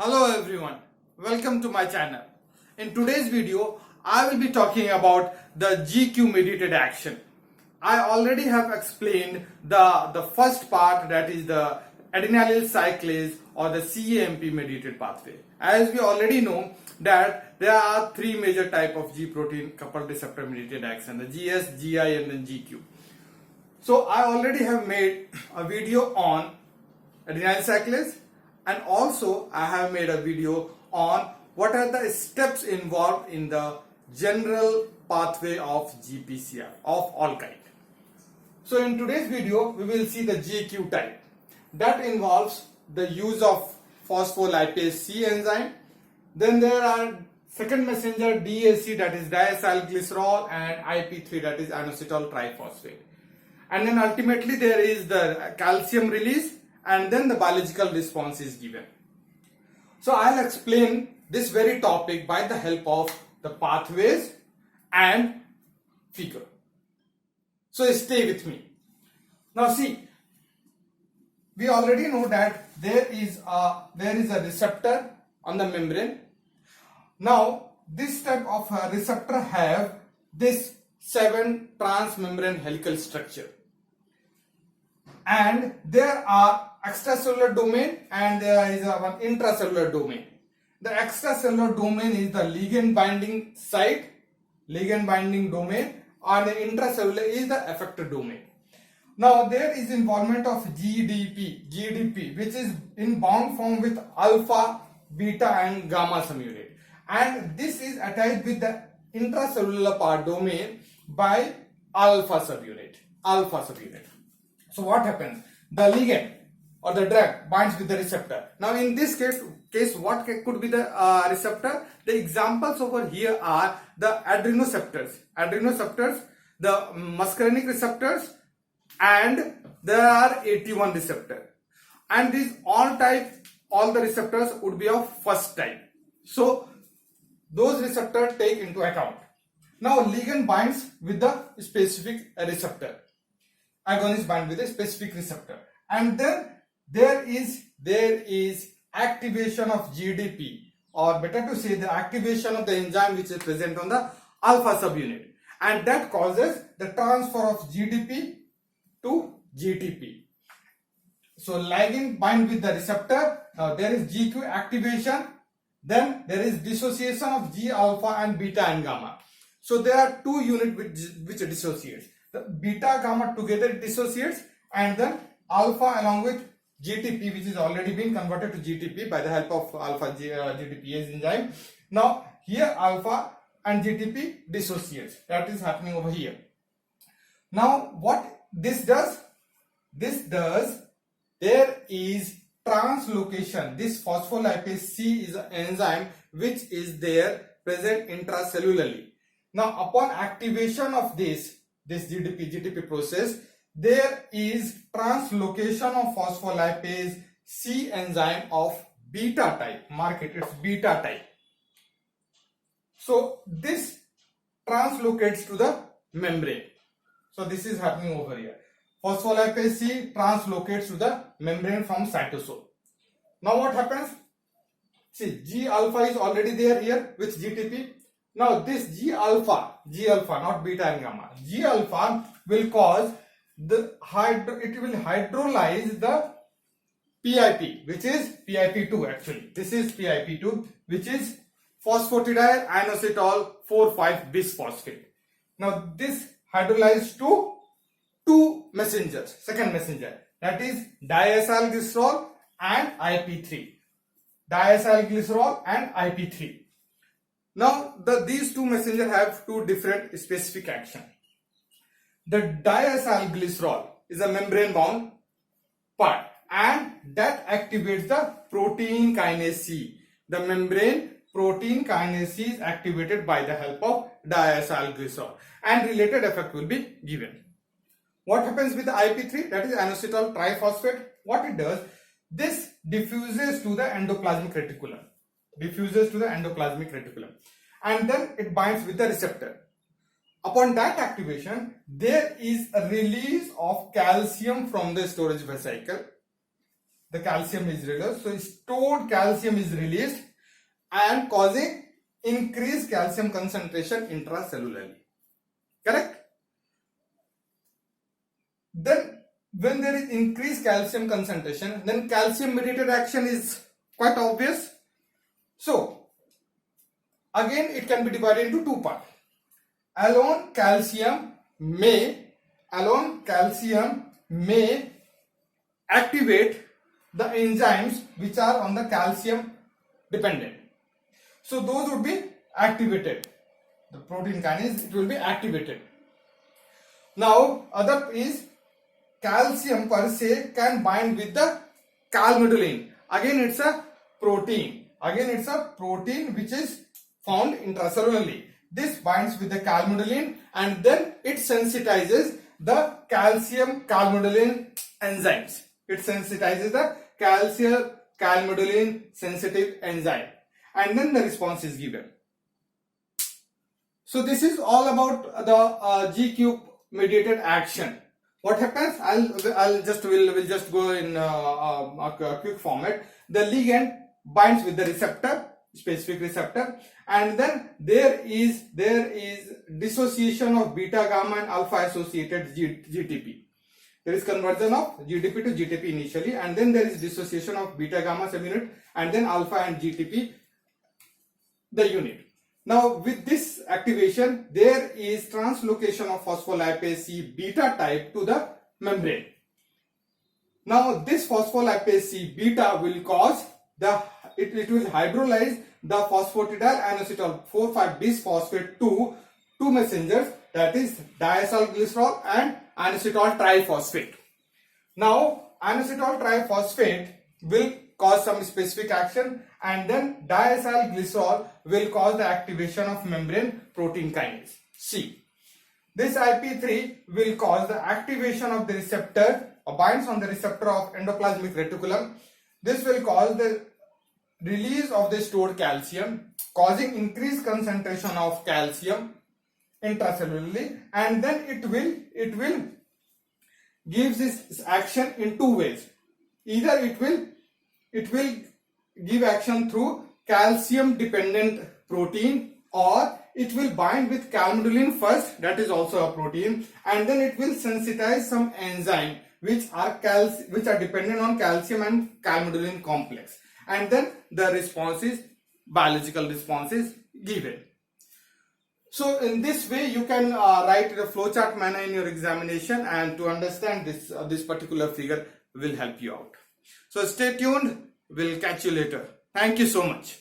Hello everyone, welcome to my channel. In today's video, I will be talking about the GQ mediated action. I already have explained the first part, that is the adenylyl cyclase or the CAMP mediated pathway. As we already know that there are three major type of G protein coupled receptor mediated action, the GS, GI and then GQ. So I already have made a video on adenylyl cyclase, and also I have made a video on what are the steps involved in the general pathway of GPCR of all kind. So in today's video we will see the GQ type. That involves the use of phospholipase C enzyme. Then there are second messenger DAC, that is diacylglycerol, and IP3, that is inositol triphosphate. And then ultimately there is the calcium release, and then the biological response is given. So I'll explain this very topic by the help of the pathways and figure. So stay with me. Now see, we already know that there is a receptor on the membrane. Now this type of receptor have this 7 transmembrane helical structure, and there are extracellular domain and there is one intracellular domain. The extracellular domain is the ligand binding site, ligand binding domain, and the intracellular is the effector domain. Now there is involvement of GDP, which is in bound form with alpha, beta and gamma subunit, and this is attached with the intracellular part domain by alpha subunit. So what happens? The ligand or the drug binds with the receptor. Now in this case what could be the receptor? The examples over here are the adrenoceptors, the muscarinic receptors, and there are AT1 receptor. And these all the receptors would be of first type. So those receptors take into account. Now ligand binds with the specific receptor. Agonist bind with a specific receptor, and then there is activation of GDP, or better to say the activation of the enzyme which is present on the alpha subunit, and that causes the transfer of GDP to GTP. So ligand bind with the receptor. Now there is GQ activation, then there is dissociation of G alpha and beta and gamma. So there are two units which dissociates. The beta gamma together dissociates, and then alpha along with GTP, which is already been converted to GTP by the help of alpha GTPase enzyme. Now here alpha and GTP dissociates. That is happening over here. Now what this does? There is translocation. This phospholipase C is an enzyme which is there present intracellularly. Now upon activation of this GTP process, there is translocation of phospholipase C enzyme of beta type. Mark it, it's beta type. So this translocates to the membrane. So this is happening over here. Phospholipase C translocates to the membrane from cytosol. Now what happens? See, G alpha is already there here with GTP. Now this G alpha, not beta and gamma, G alpha will cause it will hydrolyze the PIP, which is PIP2 actually. This is PIP2, which is phosphatidyl inositol 4,5-bisphosphate. Now this hydrolyzed to two messengers, second messenger, that is diacylglycerol and IP3. Now these two messengers have two different specific action. The diacylglycerol is a membrane bound part, and that activates the protein kinase C. The membrane protein kinase C is activated by the help of diacylglycerol, and related effect will be given. What happens with the IP3, that is inositol triphosphate? What it does, this diffuses to the endoplasmic reticulum. And then it binds with the receptor. Upon that activation, there is a release of calcium from the storage vesicle. the calcium is released. So stored calcium is released and causing increased calcium concentration intracellularly. Correct? Then when there is increased calcium concentration, then calcium mediated action is quite obvious. So again it can be divided into two parts. Alone calcium may activate the enzymes which are on the calcium dependent. So those would be activated. The protein kinase, it will be activated. Now other is calcium per se can bind with the calmodulin. Again it's a protein. Which is found intracellularly. This binds with the calmodulin and then it sensitizes the calcium calmodulin enzymes. It sensitizes the calcium calmodulin sensitive enzyme and then the response is given. So this is all about the GQ mediated action. What happens? We'll just go in a quick format. The ligand binds with the receptor, specific receptor, and then there is dissociation of beta gamma and alpha associated GTP. There is conversion of GDP to GTP initially, and then there is dissociation of beta gamma subunit and then alpha and GTP the unit. Now with this activation there is translocation of phospholipase C beta type to the membrane. Now this phospholipase C beta will cause it will hydrolyze the phosphatidyl inositol 4,5-bisphosphate to two messengers, that is diacylglycerol and inositol triphosphate. Now inositol triphosphate will cause some specific action and then diacylglycerol will cause the activation of membrane protein kinase C. This IP3 will cause the activation of the receptor or binds on the receptor of endoplasmic reticulum. This will cause the release of the stored calcium, causing increased concentration of calcium intracellularly, and then it will give this action in two ways. Either it will give action through calcium dependent protein, or it will bind with calmodulin first, that is also a protein, and then it will sensitize some enzyme which are dependent on calcium and calmodulin complex, and then the response is biological response is given. So in this way you can write in a flowchart manner in your examination, and to understand this particular figure will help you out. So stay tuned, we'll catch you later. Thank you so much.